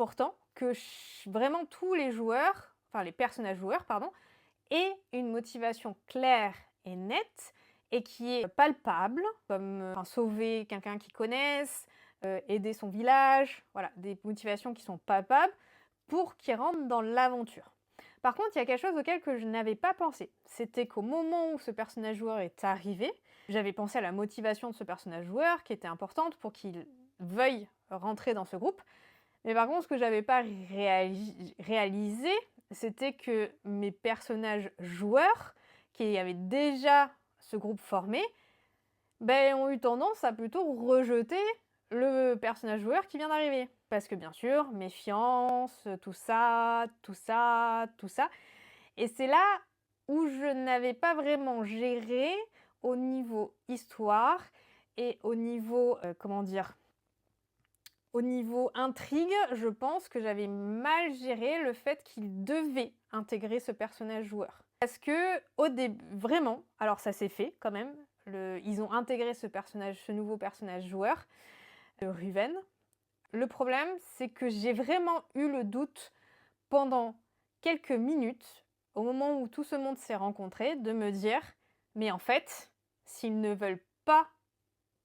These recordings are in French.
important que vraiment tous les joueurs, enfin les personnages joueurs, pardon, aient une motivation claire et nette et qui est palpable, comme enfin, sauver quelqu'un qu'ils connaissent, aider son village, voilà, des motivations qui sont palpables pour qu'ils rentrent dans l'aventure. Par contre, il y a quelque chose auquel que je n'avais pas pensé. C'était qu'au moment où ce personnage joueur est arrivé, j'avais pensé à la motivation de ce personnage joueur qui était importante pour qu'il veuille rentrer dans ce groupe. Mais par contre, ce que j'avais pas réalisé, c'était que mes personnages joueurs, qui avaient déjà ce groupe formé, ben, ont eu tendance à plutôt rejeter le personnage joueur qui vient d'arriver. Parce que bien sûr, méfiance, tout ça, tout ça, tout ça. Et c'est là où je n'avais pas vraiment géré au niveau histoire et au niveau, comment dire, au niveau intrigue, je pense que j'avais mal géré le fait qu'il devait intégrer ce personnage joueur. Parce que au début, vraiment, alors ça s'est fait quand même, ils ont intégré ce nouveau personnage joueur, Ruven. Le problème, c'est que j'ai vraiment eu le doute pendant quelques minutes, au moment où tout ce monde s'est rencontré, de me dire, mais en fait, s'ils ne veulent pas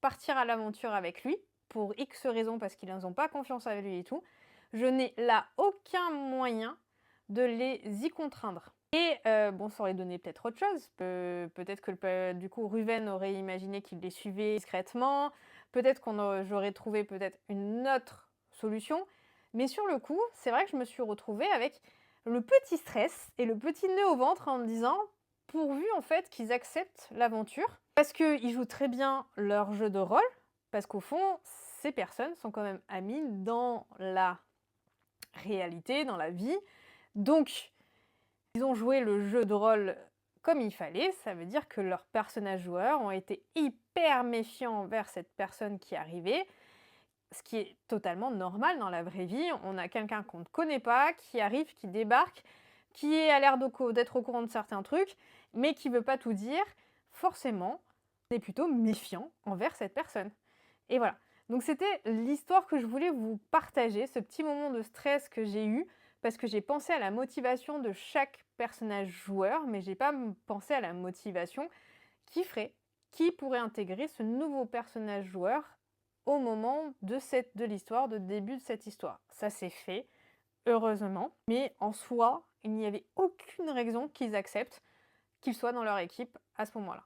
partir à l'aventure avec lui, pour X raisons, parce qu'ils n'ont pas confiance en lui et tout, je n'ai là aucun moyen de les y contraindre. Et bon, ça aurait donné peut-être autre chose. Peut-être que du coup, Ruven aurait imaginé qu'il les suivait discrètement. Peut-être j'aurais trouvé peut-être une autre solution. Mais sur le coup, c'est vrai que je me suis retrouvée avec le petit stress et le petit nœud au ventre en me disant, pourvu en fait qu'ils acceptent l'aventure, parce qu'ils jouent très bien leur jeu de rôle, parce qu'au fond, ces personnes sont quand même amies dans la réalité, dans la vie. Donc, ils ont joué le jeu de rôle comme il fallait, ça veut dire que leurs personnages joueurs ont été hyper méfiants envers cette personne qui arrivait, ce qui est totalement normal dans la vraie vie. On a quelqu'un qu'on ne connaît pas, qui arrive, qui débarque, qui a l'air d'être au courant de certains trucs, mais qui veut pas tout dire. Forcément, on est plutôt méfiant envers cette personne. Et voilà. Donc c'était l'histoire que je voulais vous partager, ce petit moment de stress que j'ai eu, parce que j'ai pensé à la motivation de chaque personnage joueur, mais j'ai pas pensé à la motivation qui pourrait intégrer ce nouveau personnage joueur au moment de l'histoire, de début de cette histoire. Ça s'est fait, heureusement, mais en soi, il n'y avait aucune raison qu'ils acceptent qu'ils soient dans leur équipe à ce moment-là.